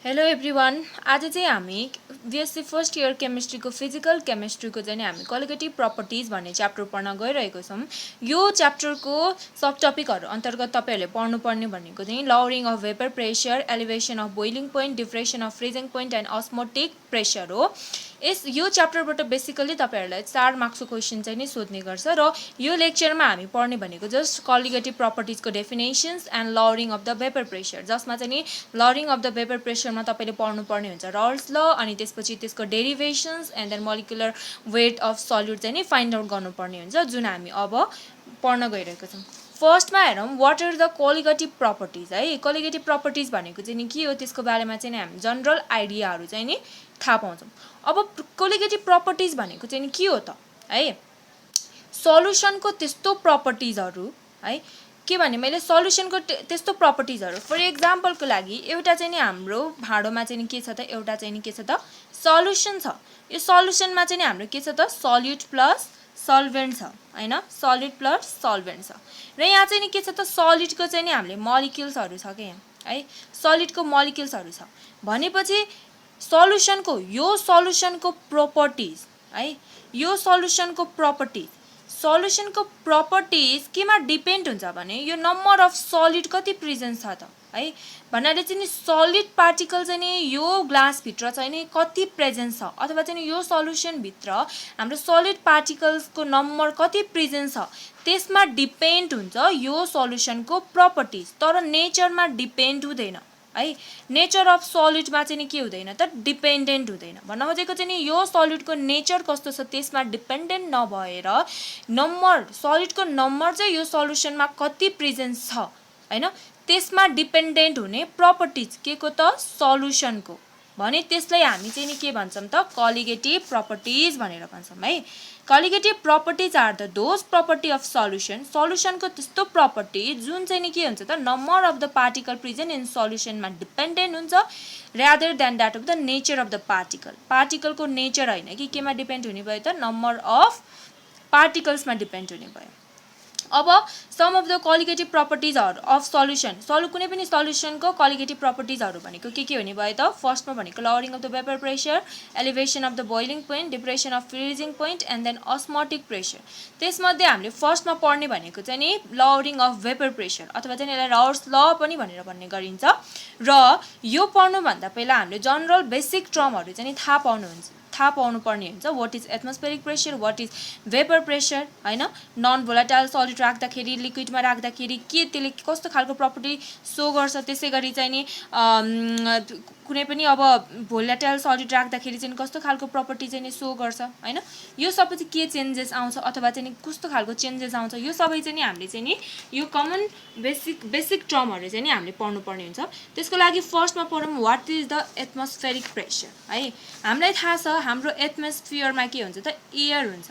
Hello everyone, आज चाहिँ हामी बीएससी फर्स्ट इयर केमिस्ट्रीको फिजिकल केमिस्ट्रीको चाहिँ हामी कोलिगेटिभ प्रपर्टिज भन्ने च्याप्टर पढ्न गइरहेको छौँ। यो च्याप्टरको सब टपिकहरू अन्तर्गत तपाईहरुले पढ्नुपर्ने भनेको चाहिँ lowering of vapour pressure, elevation of boiling point, depression of freezing point and osmotic pressure हो। यो च्याप्टरबाट बेसिकली तपाईहरुलाई 4 मार्क्सको क्वेशन चाहिँ नि सोध्ने गर्छ र यो लेक्चरमा हामी पढ्ने भनेको जस्ट कोलिगेटिभ प्रपर्टिजको definitions and lowering of the vapour pressure, जसमा चाहिँ नि लवरिङ अफ द वेपर प्रेसरमा तपाईले पढ्नुपर्ने हुन्छ रल्स ल, अनि त्यसपछि त्यसको derivations and then molecular weight of solute चाहिँ नि फाइन्ड आउट गर्नुपर्ने हुन्छ, जुन हामी अब पढ्न गइरहेको छौँ। फर्स्टमा हेरौँ व्हाट आर द कोलिगेटिभ प्रपर्टिज है। कोलिगेटिभ प्रपर्टिज भनेको चाहिँ नि के हो, त्यसको बारेमा चाहिँ नि हामी जनरल आइडियाहरू चाहिँ नि थाहा पाउँछौँ। अब कोलिगेटिभ प्रपर्टिज भनेको चाहिँ नि के हो त है, सल्युसनको त्यस्तो प्रपर्टिजहरू है, के भने मैले सल्युसनको त्यस्तो प्रपर्टिजहरू फर एक्जाम्पलको लागि एउटा चाहिँ नि हाम्रो भाँडोमा चाहिँ नि के छ त, एउटा चाहिँ नि के छ त सल्युसन छ। यो सल्युसनमा चाहिँ नि हाम्रो के छ त सल्युट प्लस सल्भेन्ट छ हैन, सलिड प्लस सल्भेन्ट छ। र यहाँ चाहिँ नि के छ त सलिडको चाहिँ नि हामीले मोलिक्युल्सहरू छ के है, सलिडको मोलिक्युल्सहरू छ भनेपछि सल्युसनको यो सल्युसनको प्रपर्टिज है, यो सल्युसनको प्रपर्टिज केमा डिपेन्ड हुन्छ भने यो नम्बर अफ सलिड कति प्रेजेन्ट छ त है, भन्नाले चाहिँ नि सलिड पार्टिकल चाहिँ नि यो ग्लास भित्र चाहिँ नि कति प्रेजेन्ट छ, अथवा चाहिँ नि यो सल्युसन भित्र हाम्रो सलिड पार्टिकल्सको नम्बर कति प्रेजेन्ट छ, त्यसमा डिपेन्ड हुन्छ यो सल्युसनको प्रपर्टिज। तर नेचरमा डिपेन्ड हुँदैन है, नेचर अफ सलिडमा चाहिँ नि के हुँदैन त डिपेन्डेन्ट हुँदैन। भन्न खोजेको चाहिँ नि यो सलिडको नेचर कस्तो छ त्यसमा डिपेन्डेन्ट नभएर नम्बर, सलिडको नम्बर चाहिँ यो सल्युसनमा कति प्रेजेन्ट छ हैन, त्यसमा डिपेन्डेन्ट हुने प्रपर्टिज के को त सल्युसनको भने त्यसलाई हामी चाहिँ नि के भन्छौँ त कोलिगेटिभ प्रपर्टिज भनेर भन्छौँ है। Colligative properties are the those property of solution, सल्युसनको त्यस्तो प्रपर्टी जुन चाहिँ नि के हुन्छ त number of the particle present in सल्युसनमा डिपेन्डेन्ट हुन्छ rather than that of the nature of the particle. पार्टिकलको नेचर होइन कि केमा डिपेन्ड हुने भयो त नम्बर अफ पार्टिकल्समा डिपेन्ड हुने भयो। अब सम अफ द कोलिगेटिभ प्रपर्टिजहरू अफ सल्युसन, कुनै पनि सल्युसनको कोलिगेटिभ प्रपर्टिजहरू भनेको के हुने भयो त, फर्स्टमा भनेको lowering of the vapour pressure, elevation of the boiling point, depression of freezing point and then osmotic pressure. त्यसमध्ये हामीले फर्स्टमा पढ्ने भनेको चाहिँ नि लवरिङ अफ वेपर प्रेसर, अथवा चाहिँ यसलाई राउल्स ल पनि भनेर भन्ने गरिन्छ। र यो पढ्नुभन्दा पहिला हामीले जनरल बेसिक टर्महरू चाहिँ नि थाहा पाउनुपर्ने हुन्छ। What is atmospheric pressure, what is vapour pressure हैन, नन भोलाटाइल सलिड राख्दाखेरि, लिक्विडमा राख्दाखेरि के त्यसले कस्तो खालको प्रपर्टी सो गर्छ, त्यसै गरी चाहिँ नि कुनै पनि अब भोलाटाइल सलिड राख्दाखेरि चाहिँ कस्तो खालको प्रपर्टी चाहिँ नि सो गर्छ हैन, यो सबै चाहिँ के चेन्जेस आउँछ अथवा चाहिँ नि कस्तो खालको चेन्जेस आउँछ, यो सबै चाहिँ नि हामीले चाहिँ नि यो कमन बेसिक टर्महरू चाहिँ नि हामीले पढ्नुपर्ने हुन्छ। त्यसको लागि फर्स्टमा पढौँ what is the atmospheric pressure है। हामीलाई थाहा छ हाम्रो एटमोस्फियरमा के हुन्छ त एयर हुन्छ,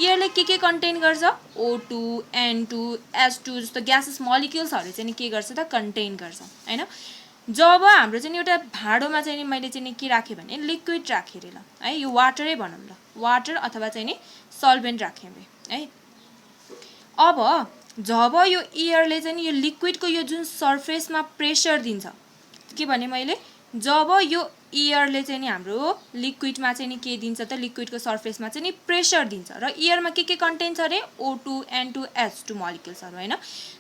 एयरले के कन्टेन गर्छ O2, N2, S2 जस्तो ग्यासेस मोलिक्युल्सहरू चाहिँ नि के गर्छ त कन्टेन गर्छ हैन। जब हाम्रो चाहिँ एउटा भाँडोमा चाहिँ नि मैले चाहिँ नि के राखेँ भने लिक्विड राखेँ ल है, यो वाटरै भनौँ ल, वाटर अथवा चाहिँ नि सल्भेन्ट राखेँ है। अब जब यो एयरले चाहिँ नि यो लिक्विडको यो जुन सर्फेसमा प्रेसर दिन्छ, के भने मैले जब यो एयरले चाहिँ नि हाम्रो लिक्विडमा चाहिँ नि के दिन्छ त लिक्विडको सर्फेसमा चाहिँ नि प्रेसर दिन्छ र एयरमा के कन्टेन छ अरे O2, N2, S2 मोलिक्युल्सहरू हैन।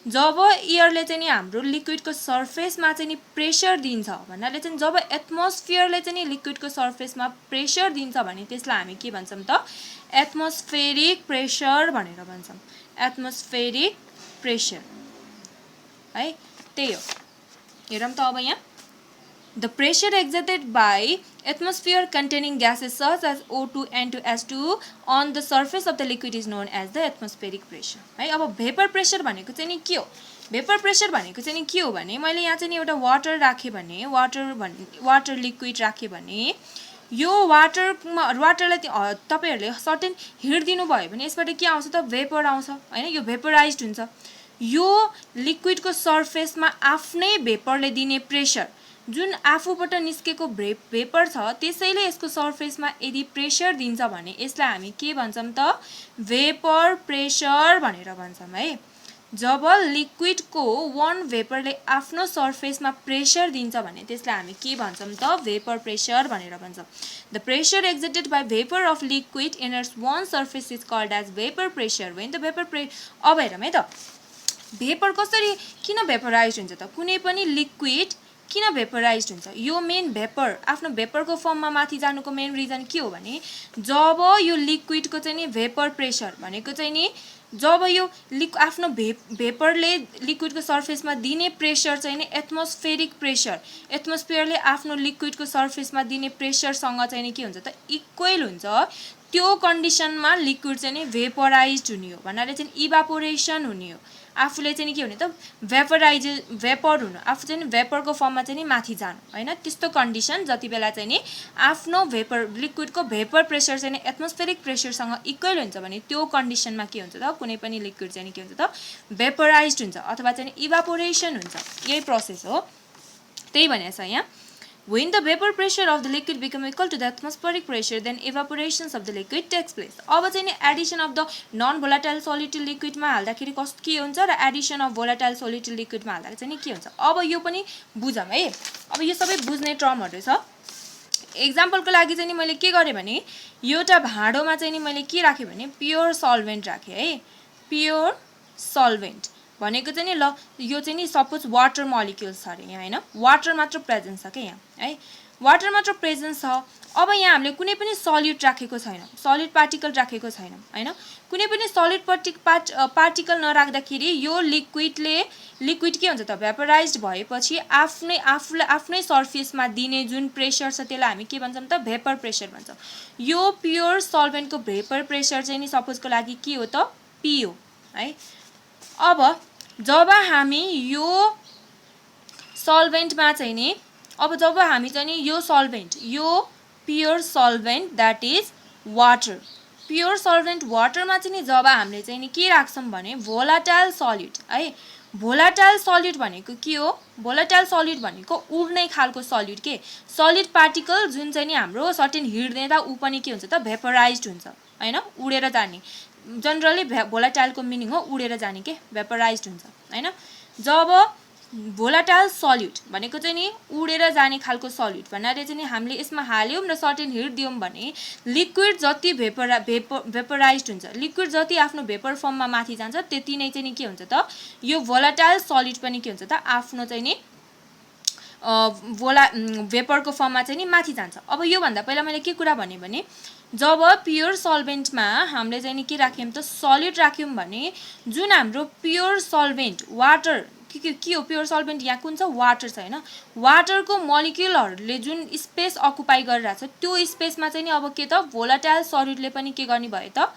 जब एयरले चाहिँ नि हाम्रो लिक्विडको सर्फेसमा चाहिँ नि प्रेसर दिन्छ भन्नाले चाहिँ जब एटमोस्फियरले चाहिँ नि लिक्विडको सर्फेसमा प्रेसर दिन्छ भने त्यसलाई हामी के भन्छौँ त एटमोस्फेरिक प्रेसर भनेर भन्छौँ, एटमोस्फेरिक प्रेसर है। त्यही हो, हेरौँ त अब यहाँ the pressure exerted by atmosphere containing gases such as O2, N2, S2 on the surface of the liquid is known as the atmospheric pressure है। अब भेपर प्रेसर भनेको चाहिँ नि के हो, भेपर प्रेसर भनेको चाहिँ नि के हो भने मैले यहाँ चाहिँ नि एउटा वाटर राखेँ भने वाटर लिक्विड राखेँ भने यो वाटरलाई तपाईहरुले सर्टेन हिट दिनुभयो भने यसबाट के आउँछ त भेपर आउँछ हैन, यो भेपराइज्ड हुन्छ। यो लिक्विडको सर्फेसमा आफ्नै भेपरले दिने प्रेसर जुन आफूबाट निस्केको भेपर छ त्यसैले यसको सर्फेसमा यदि प्रेसर दिन्छ भने यसलाई हामी के भन्छौँ त भेपर प्रेसर भनेर भन्छौँ है। जब लिक्विडको वान भेपरले आफ्नो सर्फेसमा प्रेसर दिन्छ भने त्यसलाई हामी के भन्छौँ त भेपर प्रेसर भनेर भन्छौँ the pressure exerted by vapour of liquid inners one surface is called as vapour pressure when the vapour अब हेरौँ है त भेपर कसरी किन भेपराइज हुन्छ त कुनै पनि लिक्विड किन भेपराइज हुन्छ यो मेन भेपर आफ्नो भेपरको फर्ममा माथि जानुको मेन रिजन के हो भने जब यो लिक्विडको चाहिँ नि भेपर प्रेसर भनेको चाहिँ नि जब यो आफ्नो भेपरले लिक्विडको सर्फेसमा दिने प्रेसर चाहिँ नि एटमोस्फेरिक प्रेसर एटमोस्फियरले आफ्नो लिक्विडको सर्फेसमा दिने प्रेसरसँग चाहिँ नि के हुन्छ त इक्वल हुन्छ त्यो कन्डिसनमा लिक्विड चाहिँ नि भेपराइज हुने हो भन्नाले चाहिँ इभापोरेसन हुने हो आफूले चाहिँ के हुने त भेपर हुनु आफू चाहिँ भेपरको फर्ममा चाहिँ माथि जानु हैन त्यस्तो कन्डिसन जति बेला चाहिँ नि आफ्नो भेपर लिक्विडको भेपर प्रेसर चाहिँ एटमोस्फेरिक प्रेसरसँग इक्वल हुन्छ भने त्यो कन्डिसनमा के हुन्छ त कुनै पनि लिक्विड चाहिँ के हुन्छ त भेपराइज्ड हुन्छ अथवा चाहिँ इभापोरेसन हुन्छ यही प्रोसेस हो त्यही भनेको छ यहाँ When the vapor pressure of the liquid become equal to the atmospheric pressure, then evaporation of the liquid takes place. अब चाहिँ नि addition of the non-volatile solid to liquid मा हाल्दाखेरि कस्तो के हुन्छ र addition of volatile solid to liquid मा हाल्दाखेरि चाहिँ नि के हुन्छ अब यो पनि बुझौँ है अब यो सबै बुझ्ने टर्महरु छ एक्जाम्पलको लागि चाहिँ नि मैले के गरे भने एउटा भाँडोमा चाहिँ नि मैले के राखे भने प्योर सल्भेन्ट राखे है प्योर सल्भेन्ट भनेको चाहिँ नि ल यो चाहिँ नि सपोज वाटर मोलिक्युल्स छ अरे यहाँ हैन वाटर मात्र प्रेजेन्स छ के यहाँ है वाटर मात्र प्रेजेन्स छ अब यहाँ हामीले कुनै पनि सलिड राखेको छैन सलिड पार्टिकल राखेको छैन हैन कुनै पनि सलिड पार्टिकल नराख्दाखेरि यो लिक्विड के हुन्छ त भेपराइज्ड भएपछि आफ्नै सर्फेसमा दिने जुन प्रेसर छ त्यसलाई हामी के भन्छौँ त भेपर प्रेसर भन्छौँ यो प्योर सल्भेन्टको भेपर प्रेसर चाहिँ नि सपोजको लागि के हो त P हो है अब जब हामी यो सल्भेन्टमा चाहिँ नि अब जब हामी चाहिँ नि यो सल्भेन्ट यो pure solvent that is water pure solvent वाटरमा चाहिँ नि जब हामीले चाहिँ नि के राख्छौं भने भोलाटाइल सलिड है भोलाटाइल सलिड भनेको के हो भोलाटाइल सलिड भनेको उड्ने खालको सलिड के सलिड पार्टिकल जुन चाहिँ नि हाम्रो सर्टेन हिट दिँदा उ पनि के हुन्छ त भेपराइज्ड हुन्छ हैन उडेर जाने जनरली भोलाटाइल को मिनिङ हो उडेर जाने के भेपराइज्ड हुन्छ हैन जब भोलाटाइल सल्युट भनेको चाहिँ नि उडेर जाने खालको सल्युट भन्नाले चाहिँ नि हामीले यसमा हाल्यौं र सर्टेन हिट दियौं भने लिक्विड जति भेपराइज्ड हुन्छ लिक्विड जति आफ्नो भेपर फर्ममा माथि जान्छ त्यति नै चाहिँ नि के हुन्छ त यो भोलाटाइल सल्युट पनि के हुन्छ त आफ्नो चाहिँ नि भेपरको फर्ममा चाहिँ नि माथि जान्छ अब यो भन्दा पहिला मैले के कुरा भने जब प्योर सल्भेन्टमा हामीले चाहिँ नि के राख्यौं त सलिड राख्यौं भने जुन हाम्रो प्योर सल्भेन्ट वाटर के हो प्योर सल्भेन्ट यहाँ कुन छ वाटर छ हैन वाटरको मोलिक्युलहरुले जुन स्पेस अकुपाई गरिरहेछ त्यो स्पेसमा चाहिँ नि अब के त भोलाटाइल सलिडले पनि के गर्ने भयो त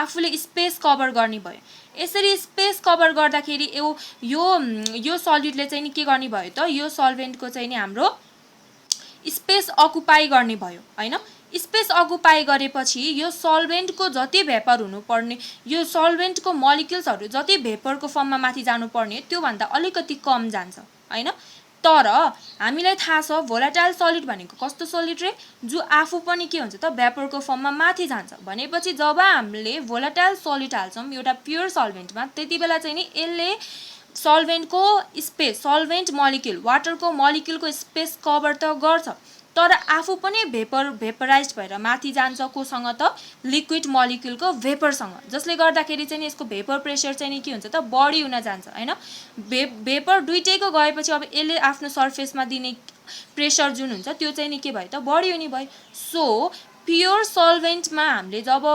आफूले स्पेस कभर गर्ने भयो यसरी स्पेस कभर गर्दाखेरि यो सलिडले चाहिँ नि के गर्ने भयो त यो सल्भेन्टको चाहिँ नि हाम्रो स्पेस अकुपाई गर्ने भयो हैन स्पेस अकुपाई गरेपछि यो सल्भेन्टको जति भेपर हुनु पर्ने यो सल्भेन्टको मोलिक्युल्सहरु जति भेपरको फर्ममा माथि जानु पर्ने त्यो भन्दा अलिकति कम जान्छ हैन तर हामीलाई थाहा छ भोलाटाइल सलिड भनेको कस्तो सलिड रे जो आफू पनि के हुन्छ त भेपरको फर्ममा माथि जान्छ भनेपछि जब हामीले भोलाटाइल सलिड हाल्छौं एउटा प्योर सल्भेन्टमा त्यतिबेला चाहिँ नि यसले सल्भेन्टको स्पेस सल्भेन्ट मोलिक्युल वाटरको मोलिक्युलको स्पेस कभर त गर्छ तर आफू पनि भेपराइज्ड भएर माथि जान्छ कोसँग त लिक्विड मोलिक्युलको भेपरसँग जसले गर्दाखेरि चाहिँ यसको भेपर प्रेसर चाहिँ नि के हुन्छ त बढी हुन जान्छ हैन भेपर दुईटैको गएपछि अब यसले आफ्नो सर्फेसमा दिने प्रेसर जुन हुन्छ त्यो चाहिँ नि के भयो त बढी हुने भयो सो प्योर सल्भेन्टमा हामीले जब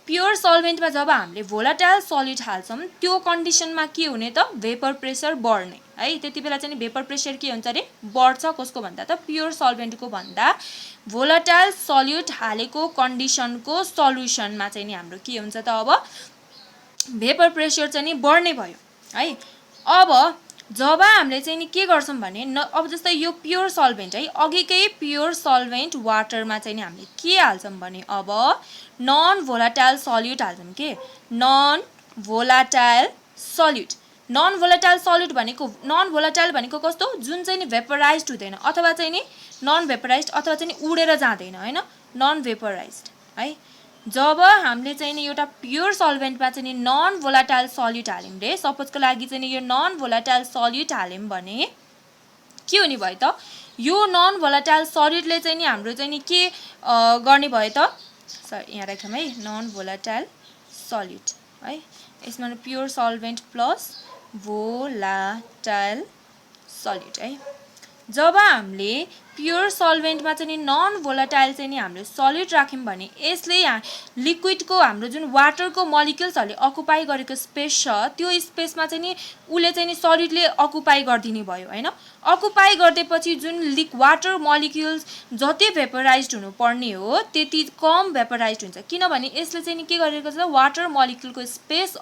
प्योर सल्भेन्टमा जब हामीले भोलाटाइल सलिड हाल्छौं त्यो कन्डिसनमा के हुने त भेपर प्रेसर बढ्ने है त्यतिबेला चाहिँ भेपर प्रेसर के हुन्छ रे बढ्छ कसको भन्दा त प्योर सल्भेन्टको भन्दा भोलाटाइल सल्युट हालेको कन्डिसनको सल्युसनमा चाहिँ नि हाम्रो के हुन्छ त अब भेपर प्रेसर चाहिँ नि बढ्ने भयो है अब जब हामीले चाहिँ नि के गर्छौं भने अब जस्तै यो प्योर सल्भेन्ट है अघिकै प्योर सल्भेन्ट वाटरमा चाहिँ नि हामीले के हाल्छौं भने अब नन भोलाटाइल सल्युट हाल्छौं के non volatile solute non volatile भनेको कस्तो जुन चाहिँ नि भेपराइज्ड हुँदैन अथवा चाहिँ नि नन भेपराइज्ड अथवा चाहिँ नि उडेर जाँदैन हैन नन भेपराइज्ड है जब हामीले चाहिँ नि एउटा प्योर सल्भेन्टमा चाहिँ नि नन भोलाटाइल सल्युट हाल्यौँ रे, सपोजको लागि चाहिँ नि यो नन भोलाटाइल सल्युट हाल्यौँ भने के हुने भयो त, यो नन भोलाटाइल सल्युटले चाहिँ नि हाम्रो चाहिँ नि के गर्ने भयो त, सरी यहाँ राखौँ है, नन भोलाटाइल सल्युट है, यसमा pure solvent plus volatile salute है। जब हामीले प्योर सल्भेन्टमा चाहिँ नि नन भोलाटाइल चाहिँ नि हामीले सल्युट राख्यौँ भने यसले लिक्विडको हाम्रो जुन वाटरको मलिक्युल्सहरूले अकुपाई गरेको स्पेस छ त्यो स्पेसमा चाहिँ नि उसले चाहिँ नि सल्युटले अकुपाई गरिदिने भयो हैन। अकुपाई गरिदिएपछि जुन वाटर मलिक्युल्स जति भेपराइज्ड हुनुपर्ने हो त्यति कम भेपराइज्ड हुन्छ, किनभने यसले चाहिँ नि के गरेको छ, वाटर मलिक्युलको स्पेस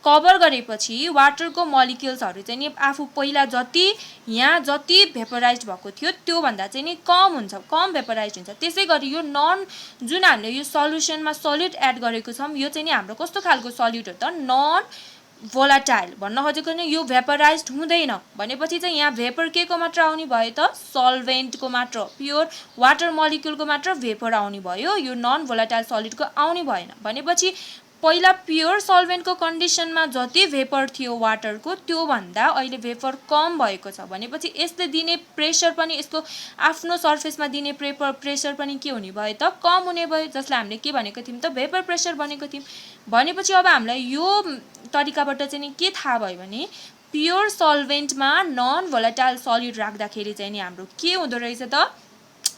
कभर गरेपछि वाटरको मलिक्युल्सहरू चाहिँ नि आफू पहिला जति यहाँ जति भेपराइज्ड भएको थियो त्योभन्दा चाहिँ नि कम हुन्छ, कम भेपराइज्ड हुन्छ। त्यसै गरी यो नन जुन हामीले यो सल्युसनमा सल्युट एड गरेको छौँ यो चाहिँ नि हाम्रो कस्तो खालको सल्युट हो त, नन भोलाटाइल भन्न खोजेको नि यो भेपराइज्ड हुँदैन भनेपछि चाहिँ यहाँ भेपर के को मात्र आउने भयो त, सल्भेन्टको मात्र, प्योर वाटर मलिक्युलको मात्र भेपर आउने भयो, यो नन भोलाटाइल सल्युटको आउने भएन। भनेपछि पहिला प्योर सल्भेन्टको कन्डिसनमा जति भेपर थियो वाटरको त्योभन्दा अहिले भेपर कम भएको छ भनेपछि यसले दिने प्रेसर पनि यसको आफ्नो सर्फेसमा दिने प्रेसर पनि के हुने भयो त, कम हुने भयो, जसलाई हामीले के भनेको थियौँ त, भेपर प्रेसर भनेको थियौँ। भनेपछि अब हामीलाई यो तरिकाबाट चाहिँ नि के थाहा भयो भने प्योर सल्भेन्टमा नन भोलाटाइल सल्युट राख्दाखेरि चाहिँ नि हाम्रो के हुँदो रहेछ त,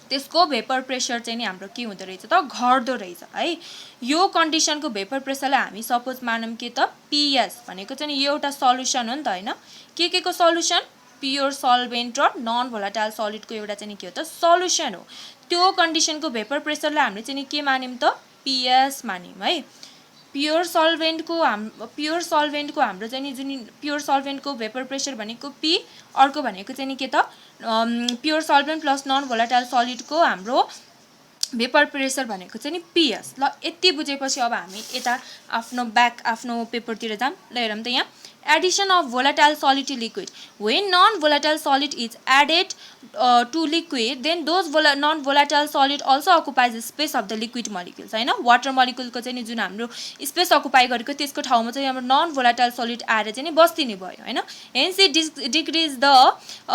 त्यसको भेपर प्रेसर चाहिँ नि हाम्रो के हुँदो रहेछ त, घट्दो रहेछ है। यो कन्डिसनको भेपर प्रेसरलाई हामी सपोज मानौँ के त, पिएस भनेको चाहिँ यो एउटा सल्युसन हो नि त हैन, के को सल्युसन, प्योर सल्भेन्ट र नन भोलाटाइल सल्युटको एउटा चाहिँ के हो त, सल्युसन हो। त्यो कन्डिसनको भेपर प्रेसरलाई हामीले चाहिँ के मान्यौँ त, पिएस मान्यौँ है। प्योर सल्भेन्टको हाम्रो चाहिँ नि जुन प्योर सल्भेन्टको भेपर प्रेसर भनेको पी, अर्को भनेको चाहिँ नि के त, pure solvent plus non volatile सल्युटको हाम्रो भेपर प्रेसर भनेको चाहिँ नि पिएस। ल यति बुझेपछि अब हामी यता आफ्नो पेपरतिर जाम। ल हेरौँ त यहाँ, addition of volatile solid to liquid. When non-volatile solid is added to liquid, then those non-volatile solid also occupies the space of the liquid molecules. हैन, वाटर मोलिक्युलको चाहिँ नि जुन हाम्रो स्पेस अकुपाई गरेको त्यसको ठाउँमा चाहिँ हाम्रो non-volatile solid आएर चाहिँ नि बस्दिने भयो हैन। Hence it decreases the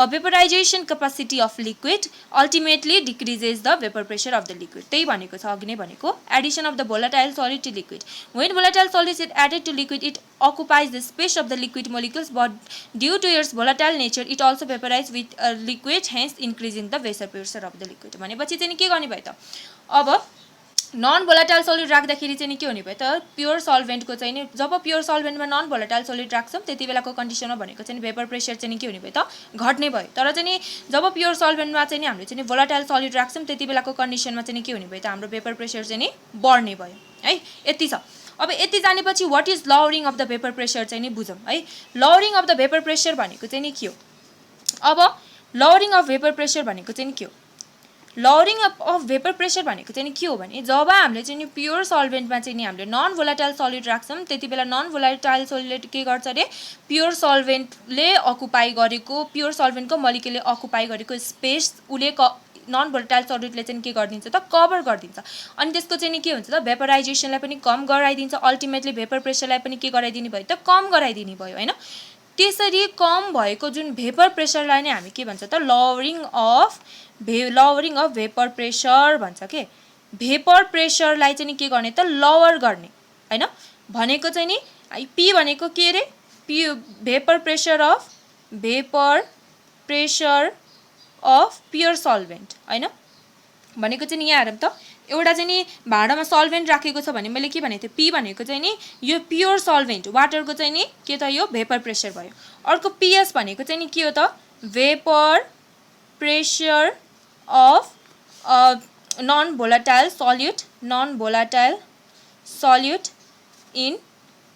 vaporization capacity of liquid, ultimately decreases the vapor pressure of the liquid. त्यही भनेको छ अघि नै भनेको, addition of the volatile solid to liquid. When volatile solid is added to liquid, it occupies the space of the liquid molecules, but due to its volatile nature it also vaporizes with a liquid, hence increasing the vapor pressure of the liquid. भनेपछि चाहिँ के गर्ने भयो त, अब non volatile salute राख्दाखेरि चाहिँ के हुने भयो त, प्योर सल्भेन्टको चाहिँ नि जब प्योर सल्भेन्टमा नन भोलाटाइल सल्युट राख्छौँ त्यति बेलाको कन्डिसनमा भनेको चाहिँ भेपर प्रेसर चाहिँ के हुने भयो त, घट्ने भयो। तर चाहिँ नि जब प्योर सल्भेन्टमा चाहिँ हामीले चाहिँ भोलाटाइल सल्युट राख्छौँ त्यति बेलाको कन्डिसनमा चाहिँ के हुने भयो त, हाम्रो भेपर प्रेसर चाहिँ नि बढ्ने भयो है। यति छ। अब यति जानेपछि what is lowering of the vapour pressure चाहिँ नि बुझौँ है। Lowering of the vapour pressure भनेको चाहिँ नि के हो, अब लवरिङ अफ भेपर प्रेसर भनेको चाहिँ नि के हो, लवरिङ अफ भेपर प्रेसर भनेको चाहिँ के हो भने जब हामीले चाहिँ प्योर सल्भेन्टमा चाहिँ हामीले नन भोलाटाइल सल्युट राख्छौँ त्यति बेला नन भोलाटाइल सल्युट के गर्छ अरे, प्योर सल्भेन्टले अकुपाई गरेको, प्योर सल्भेन्टको मोलिक्युलले अकुपाई गरेको स्पेस उसले नन भोलाटाइल सल्युटले चाहिँ के गरिदिन्छ त, कभर गरिदिन्छ। अनि त्यसको चाहिँ के हुन्छ त, भेपराइजेसनलाई पनि कम गराइदिन्छ, अल्टिमेटली भेपर प्रेसरलाई पनि के गराइदिने भयो त, कम गराइदिने भयो हैन। त्यसरी कम भएको जुन भेपर प्रेसरलाई नै हामी के भन्छ त, लवरिङ अफ भेपर प्रेसर भन्छ के। भेपर प्रेसरलाई चाहिँ के गर्ने त, लवर गर्ने हैन। भनेको चाहिँ नि पी भनेको के रे, P vapour pressure of pure solvent हैन। भनेको चाहिँ यहाँ हेरौँ त, एउटा चाहिँ नि भाँडामा सल्भेन्ट राखेको छ भने मैले के भनेको थिएँ, पी भनेको चाहिँ नि यो प्योर सल्भेन्ट वाटरको चाहिँ नि के त, यो भेपर प्रेसर भयो। अर्को पिएस भनेको चाहिँ नि के हो त, vapour pressure of non volatile solute in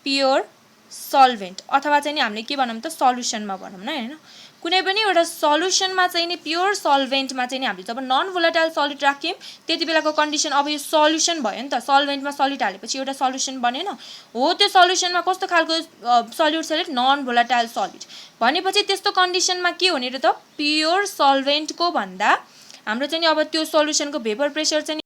pure solvent, अथवा चाहिँ नि हामीले के भनौँ त, सल्युसनमा भनौँ न हैन। कुनै पनि एउटा सल्युसनमा चाहिँ नि प्योर सल्भेन्टमा चाहिँ नि हामीले जब नन भोलाटाइल सल्युट राख्यौँ त्यति बेलाको कन्डिसन, अब यो सल्युसन भयो नि त, सल्भेन्टमा सल्युट हालेपछि एउटा सल्युसन बनेन हो, त्यो सल्युसनमा कस्तो खालको सल्युट छ, नन भोलाटाइल सल्युट। भनेपछि त्यस्तो कन्डिसनमा के हुने र त, प्योर सल्भेन्टको भन्दा हाम्रो चाहिँ अब त्यो सल्युसनको भेपर प्रेसर चाहिँ